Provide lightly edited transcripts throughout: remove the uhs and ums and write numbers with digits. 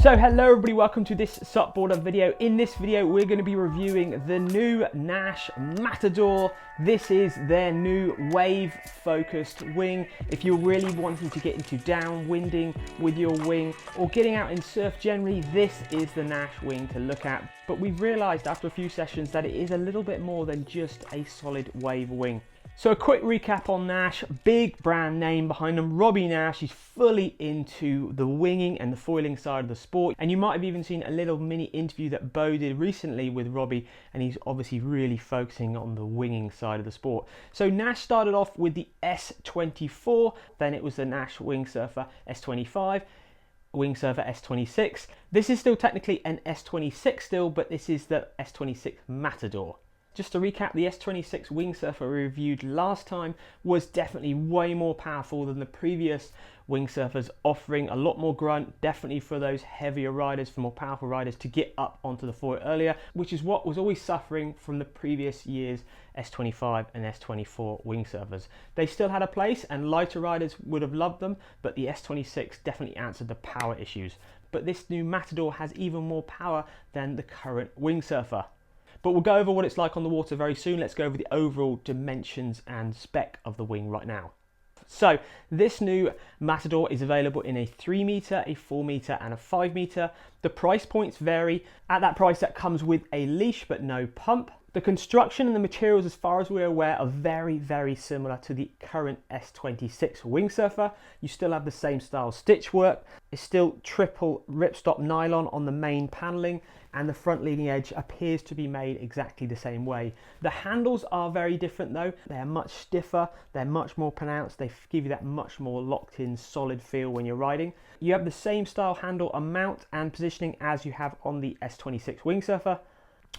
So hello everybody, welcome to this SUPboarder video. In this video we're going to be reviewing the new Naish Matador. This is their new wave focused wing. If you're really wanting to get into downwinding with your wing or getting out in surf generally, this is the Nash wing to look at. But we've realised after a few sessions that it is a little bit more than just a solid wave wing. So a quick recap on Nash, big brand name behind them, Robbie Nash. He's fully into the winging and the foiling side of the sport. And you might have even seen a little mini interview that Bo did recently with Robbie, and he's obviously really focusing on the winging side of the sport. So Nash started off with the S24, then it was the Nash Wingsurfer S25, Wingsurfer S26. This is still technically an S26 still, but this is the S26 Matador. Just to recap, the S26 Wingsurfer we reviewed last time was definitely way more powerful than the previous Wingsurfers, offering a lot more grunt, definitely for those heavier riders, for more powerful riders to get up onto the foil earlier, which is what was always suffering from the previous year's S25 and S24 Wingsurfers. They still had a place and lighter riders would have loved them, but the S26 definitely answered the power issues. But this new Matador has even more power than the current Wingsurfer. But we'll go over what it's like on the water very soon. Let's go over the overall dimensions and spec of the wing right now. So this new Matador is available in a 3 meter, a 4 meter and a 5 meter. The price points vary. At that price that comes with a leash but no pump. The construction and the materials, as far as we're aware, are very, very similar to the current S26 Wingsurfer. You still have the same style stitch work. It's still triple ripstop nylon on the main paneling, and the front leading edge appears to be made exactly the same way. The handles are very different though. They're much stiffer, they're much more pronounced, they give you that much more locked in solid feel when you're riding. You have the same style handle amount and positioning as you have on the S26 Wingsurfer.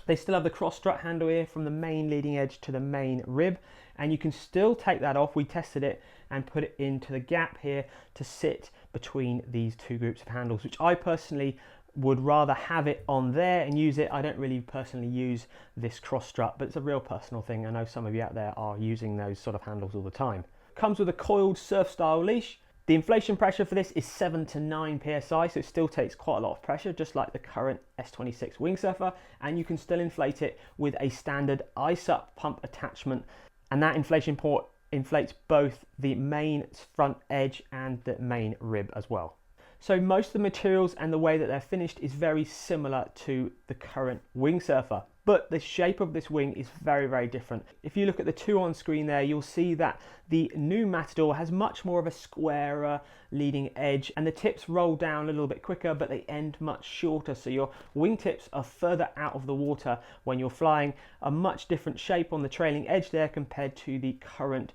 They still have the cross strut handle here from the main leading edge to the main rib, and you can still take that off. We tested it and put it into the gap here to sit between these two groups of handles, which I personally would rather have it on there and use it. I don't really personally use this cross strut, but it's a real personal thing. I know some of you out there are using those sort of handles all the time. Comes with a coiled surf style leash. The inflation pressure for this is 7 to 9 psi, so it still takes quite a lot of pressure, just like the current S26 Wingsurfer, and you can still inflate it with a standard ISUP pump attachment, and that inflation port inflates both the main front edge and the main rib as well. So most of the materials and the way that they're finished is very similar to the current Wingsurfer, but the shape of this wing is very, very different. If you look at the two on screen there, you'll see that the new Matador has much more of a squarer leading edge, and the tips roll down a little bit quicker, but they end much shorter. So your wingtips are further out of the water when you're flying, a much different shape on the trailing edge there compared to the current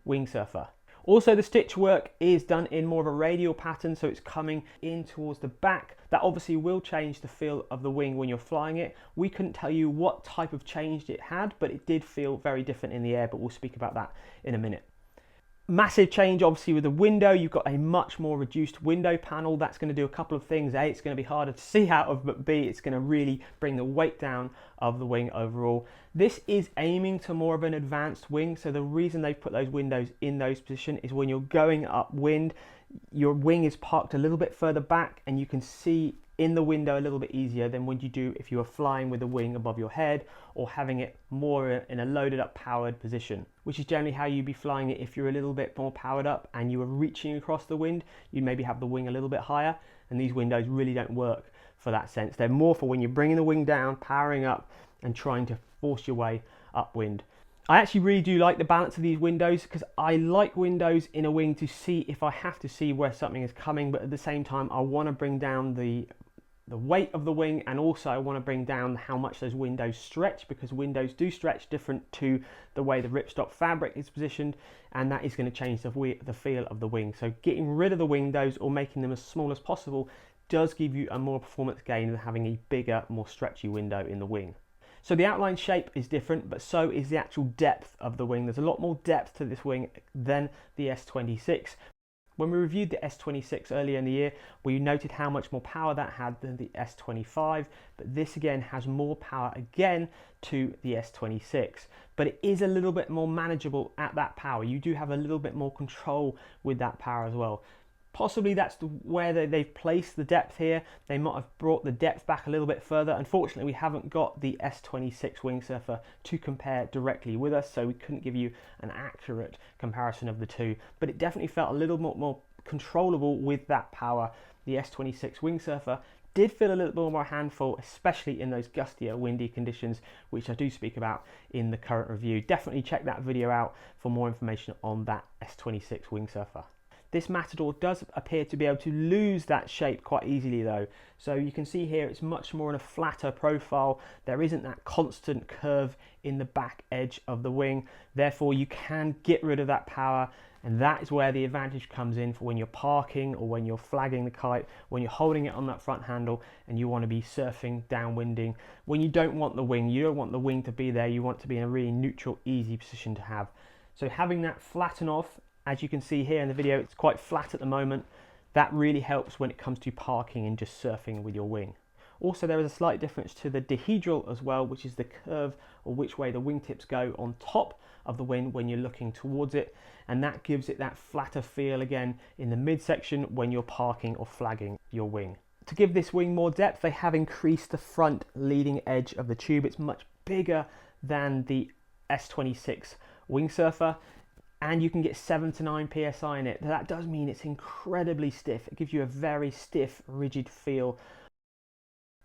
Wingsurfer. Also, the stitch work is done in more of a radial pattern, so it's coming in towards the back. That obviously will change the feel of the wing when you're flying it. We couldn't tell you what type of change it had, but it did feel very different in the air, but we'll speak about that in a minute. Massive change obviously with the window. You've got a much more reduced window panel. That's going to do a couple of things. A, it's going to be harder to see out of, but B, it's going to really bring the weight down of the wing overall. This is aiming to more of an advanced wing, so the reason they've put those windows in those positions is when you're going upwind, your wing is parked a little bit further back and you can see in the window a little bit easier than when you do if you were flying with the wing above your head or having it more in a loaded up powered position, which is generally how you'd be flying it if you're a little bit more powered up and you were reaching across the wind. You'd maybe have the wing a little bit higher, and these windows really don't work for that sense. They're more for when you're bringing the wing down, powering up and trying to force your way upwind. I actually really do like the balance of these windows, because I like windows in a wing to see if I have to see where something is coming, but at the same time I want to bring down the weight of the wing, and also I want to bring down how much those windows stretch, because windows do stretch different to the way the ripstop fabric is positioned, and that is going to change the feel of the wing. So getting rid of the windows or making them as small as possible does give you a more performance gain than having a bigger, more stretchy window in the wing. So the outline shape is different, but so is the actual depth of the wing. There's a lot more depth to this wing than the S26. When we reviewed the S26 earlier in the year, we noted how much more power that had than the S25, but this again has more power again to the S26, but it is a little bit more manageable at that power. You do have a little bit more control with that power as well. Possibly that's where they've placed the depth here. They might have brought the depth back a little bit further. Unfortunately, we haven't got the S26 windsurfer to compare directly with us, so we couldn't give you an accurate comparison of the two, but it definitely felt a little more controllable with that power. The S26 windsurfer did feel a little bit more handful, especially in those gustier, windy conditions, which I do speak about in the current review. Definitely check that video out for more information on that S26 windsurfer. This Matador does appear to be able to lose that shape quite easily though. So you can see here it's much more in a flatter profile. There isn't that constant curve in the back edge of the wing. Therefore you can get rid of that power, and that is where the advantage comes in for when you're parking or when you're flagging the kite, when you're holding it on that front handle and you want to be surfing, downwinding. When you don't want the wing, you don't want the wing to be there, you want to be in a really neutral, easy position to have. So having that flatten off, as you can see here in the video, it's quite flat at the moment. That really helps when it comes to parking and just surfing with your wing. Also, there is a slight difference to the Dihedral as well, which is the curve or which way the wingtips go on top of the wing when you're looking towards it. And that gives it that flatter feel again in the midsection when you're parking or flagging your wing. To give this wing more depth, they have increased the front leading edge of the tube. It's much bigger than the S26 windsurfer, and you can get 7 to 9 psi in it. That does mean it's incredibly stiff. It gives you a very stiff, rigid feel.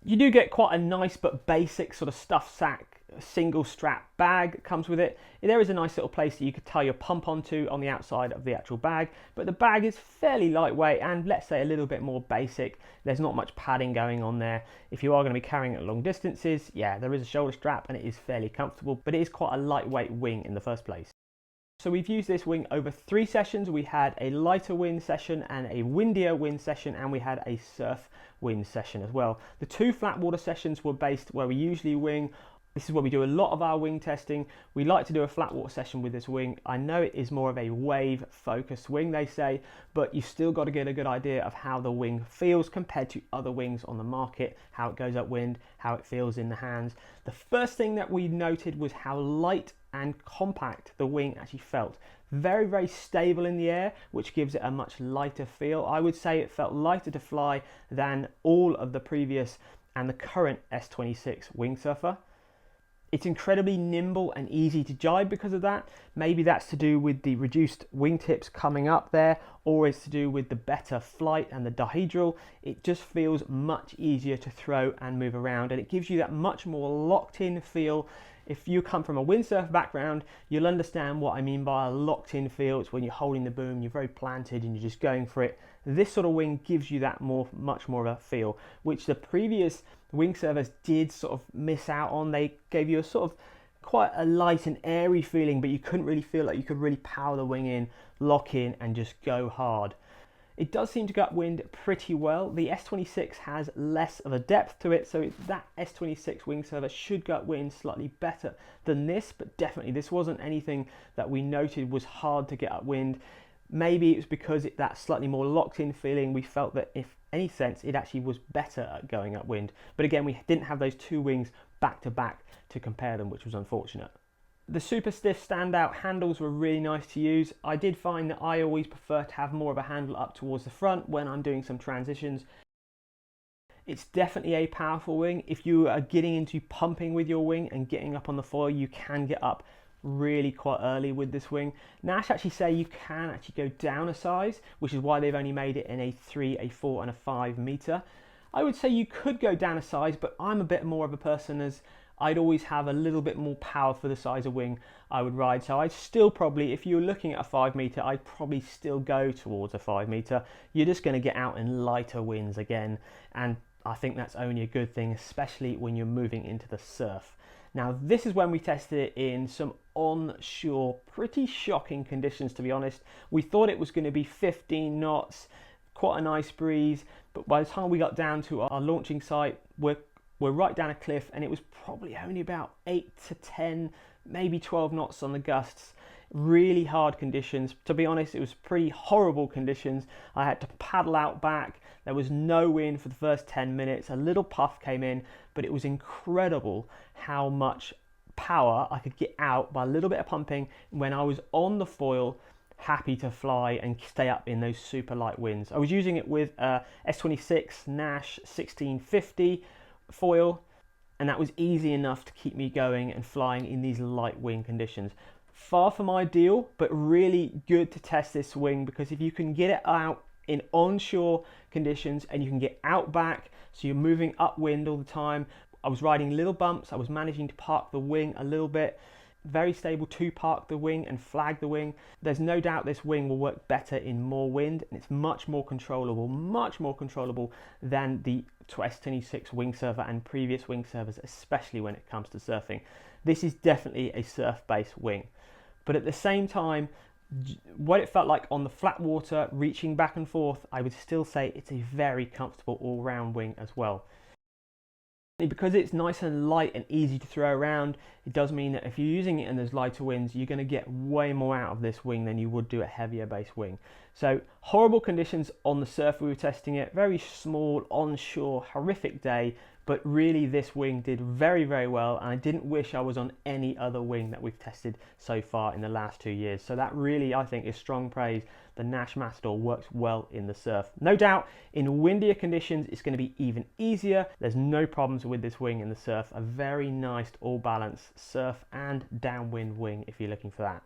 You do get quite a nice but basic sort of stuff sack single strap bag that comes with it. There is a nice little place that you could tie your pump onto on the outside of the actual bag, but the bag is fairly lightweight and, let's say, a little bit more basic. There's not much padding going on there. If you are going to be carrying it long distances, yeah, there is a shoulder strap and it is fairly comfortable, but it is quite a lightweight wing in the first place. So we've used this wing over 3 sessions. We had a lighter wind session and a windier wind session, and we had a surf wind session as well. The 2 flat water sessions were based where we usually wing. This is where we do a lot of our wing testing. We like to do a flat water session with this wing. I know it is more of a wave focused wing, they say, but you've still got to get a good idea of how the wing feels compared to other wings on the market, how it goes upwind, how it feels in the hands. The first thing that we noted was how light and compact the wing actually felt. Very, very stable in the air, which gives it a much lighter feel. I would say it felt lighter to fly than all of the previous and the current S26 windsurfer. It's incredibly nimble and easy to jibe because of that. Maybe that's to do with the reduced wingtips coming up there, or it's to do with the better flight and the dihedral. It just feels much easier to throw and move around, and it gives you that much more locked in feel. If you come from a windsurf background, you'll understand what I mean by a locked in feel. It's when you're holding the boom, you're very planted and you're just going for it. This sort of wing gives you that much more of a feel, which the previous windsurfers did sort of miss out on. They gave you a sort of quite a light and airy feeling, but you couldn't really feel like you could really power the wing in, lock in and just go hard. It does seem to go upwind pretty well. The S26 has less of a depth to it, so that S26 windsurfer should go upwind slightly better than this, but definitely this wasn't anything that we noted was hard to get upwind. Maybe it was because that slightly more locked in feeling, we felt that if any sense, it actually was better at going upwind. But again, we didn't have those 2 wings back to back to compare them, which was unfortunate. The super stiff standout handles were really nice to use. I did find that I always prefer to have more of a handle up towards the front when I'm doing some transitions. It's definitely a powerful wing. If you are getting into pumping with your wing and getting up on the foil, you can get up really quite early with this wing. Nash actually say you can actually go down a size, which is why they've only made it in a 3, a 4 and a 5 meter. I would say you could go down a size, but I'm a bit more of a person as I'd always have a little bit more power for the size of wing I would ride. So I'd still probably, if you were looking at a 5 meter, I'd probably still go towards a 5 meter. You're just going to get out in lighter winds again. And I think that's only a good thing, especially when you're moving into the surf. Now, this is when we tested it in some onshore, pretty shocking conditions, to be honest. We thought it was going to be 15 knots, quite a nice breeze, but by the time we got down to our launching site, we're right down a cliff, and it was probably only about 8 to 10, maybe 12 knots on the gusts. Really hard conditions. To be honest, it was pretty horrible conditions. I had to paddle out back. There was no wind for the first 10 minutes. A little puff came in, but it was incredible how much power I could get out by a little bit of pumping when I was on the foil happy to fly and stay up in those super light winds. I was using it with S26 Nash 1650 foil, and that was easy enough to keep me going and flying in these light wind conditions. Far from ideal, but really good to test this wing, because if you can get it out in onshore conditions and you can get out back, so you're moving upwind all the time. I was riding little bumps, I was managing to park the wing a little bit. Very stable to park the wing and flag the wing. There's no doubt this wing will work better in more wind, and it's much more controllable than the S26 wing server and previous wing servers, especially when it comes to surfing. This is definitely a surf-based wing, but at the same time, what it felt like on the flat water, reaching back and forth, I would still say it's a very comfortable all-round wing as well. Because it's nice and light and easy to throw around, it does mean that if you're using it in those lighter winds, you're going to get way more out of this wing than you would do a heavier base wing. So horrible conditions on the surf we were testing it, very small onshore, horrific day, but really this wing did very, very well, and I didn't wish I was on any other wing that we've tested so far in the last 2 years. So that really, I think, is strong praise. The Naish Matador works well in the surf. No doubt, in windier conditions, it's going to be even easier. There's no problems with this wing in the surf. A very nice, all-balanced surf and downwind wing if you're looking for that.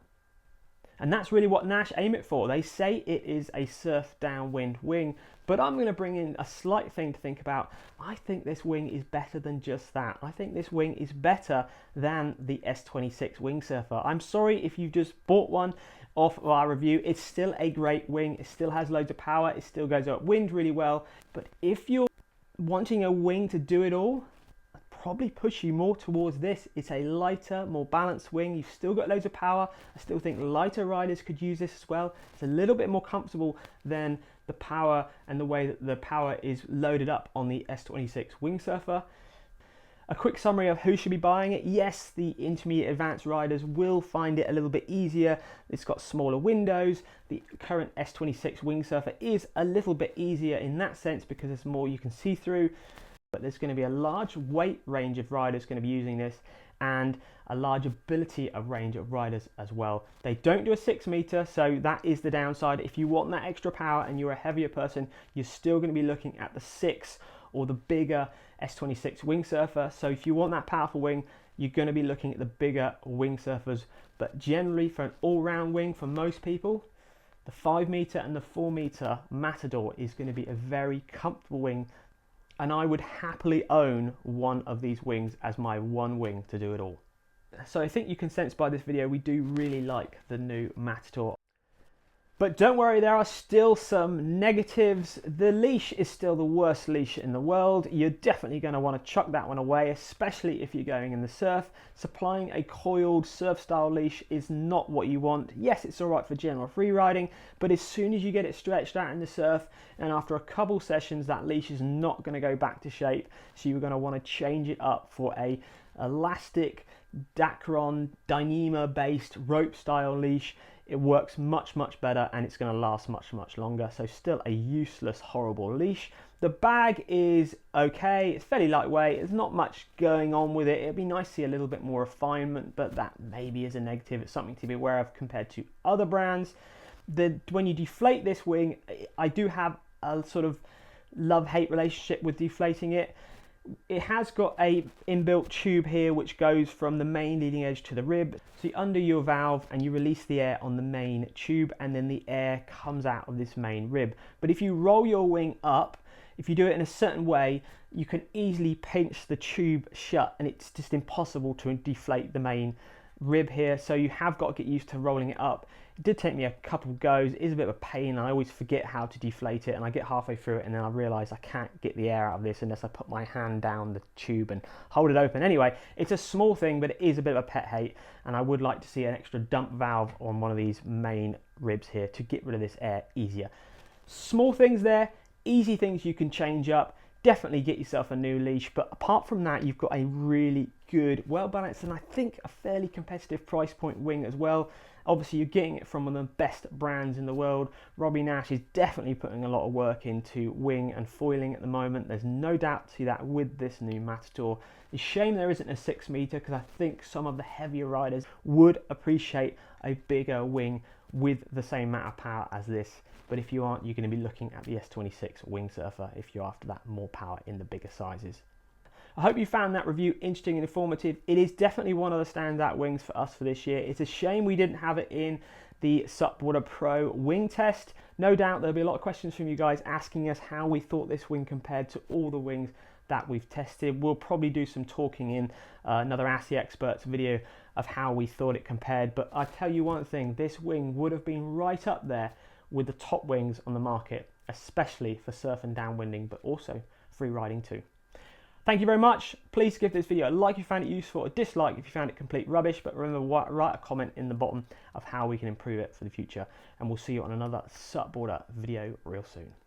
And that's really what Nash aim it for. They say it is a surf downwind wing, but I'm going to bring in a slight thing to think about. I think this wing is better than just that. I think this wing is better than the S26 wing surfer. I'm sorry if you've just bought one off of our review. It's still a great wing. It still has loads of power. It still goes upwind really well. But if you're wanting a wing to do it all, probably push you more towards this. It's a lighter, more balanced wing. You've still got loads of power. I still think lighter riders could use this as well. It's a little bit more comfortable than the power and the way that the power is loaded up on the S26 wing surfer. A quick summary of who should be buying it. Yes, the intermediate advanced riders will find it a little bit easier. It's got smaller windows. The current S26 wing surfer is a little bit easier in that sense because there's more you can see through. But there's going to be a large weight range of riders going to be using this, and a large ability of range of riders as well. They don't do a 6 meter, so that is the downside. If you want that extra power and you're a heavier person, you're still going to be looking at the 6 or the bigger S26 wing surfer. So if you want that powerful wing, you're going to be looking at the bigger wing surfers. But generally, for an all-round wing, for most people, the 5 meter and the 4 meter Matador is going to be a very comfortable wing. And I would happily own one of these wings as my one wing to do it all. So I think you can sense by this video, we do really like the new Matador. But don't worry, there are still some negatives. The leash is still the worst leash in the world. You're definitely going to want to chuck that one away, especially if you're going in the surf. Supplying a coiled surf style leash is not what you want. Yes, it's all right for general free riding, but as soon as you get it stretched out in the surf, and after a couple sessions, that leash is not going to go back to shape. So you're going to want to change it up for a elastic Dacron Dyneema based rope style leash. It works much better, and it's going to last much longer. So still a useless, horrible leash. The bag is okay. It's fairly lightweight. There's not much going on with it. It'd be nice to see a little bit more refinement, but that maybe is a negative. It's something to be aware of compared to other brands. When you deflate this wing, I do have a sort of love-hate relationship with deflating it. It has got a inbuilt tube here which goes from the main leading edge to the rib. So you undo your valve and you release the air on the main tube, and then the air comes out of this main rib. But if you roll your wing up, if you do it in a certain way, you can easily pinch the tube shut, and it's just impossible to deflate the main rib here. So you have got to get used to rolling it up. It did take me a couple of goes. It is a bit of a pain. I always forget how to deflate it, and I get halfway through it and then I realise I can't get the air out of this unless I put my hand down the tube and hold it open. Anyway, it's a small thing, but it is a bit of a pet hate, and I would like to see an extra dump valve on one of these main ribs here to get rid of this air easier. Small things there, easy things you can change up. Definitely get yourself a new leash, but apart from that, you've got a really good, well balanced, and I think a fairly competitive price point wing as well. Obviously, you're getting it from one of the best brands in the world. Robbie Nash is definitely putting a lot of work into wing and foiling at the moment. There's no doubt to that with this new Matador. It's a shame there isn't a 6 meter, because I think some of the heavier riders would appreciate a bigger wing with the same amount of power as this. But if you aren't, you're going to be looking at the S26 Wingsurfer if you're after that more power in the bigger sizes. I hope you found that review interesting and informative. It is definitely one of the standout wings for us for this year. It's a shame we didn't have it in the SUPboarder Pro wing test. No doubt there'll be a lot of questions from you guys asking us how we thought this wing compared to all the wings that we've tested. We'll probably do some talking in another Ask the Experts video of how we thought it compared. But I tell you one thing, this wing would have been right up there with the top wings on the market, especially for surf and downwinding, but also free riding too. Thank you very much. Please give this video a like if you found it useful, a dislike if you found it complete rubbish, but remember, write a comment in the bottom of how we can improve it for the future, and we'll see you on another SUPboarder video real soon.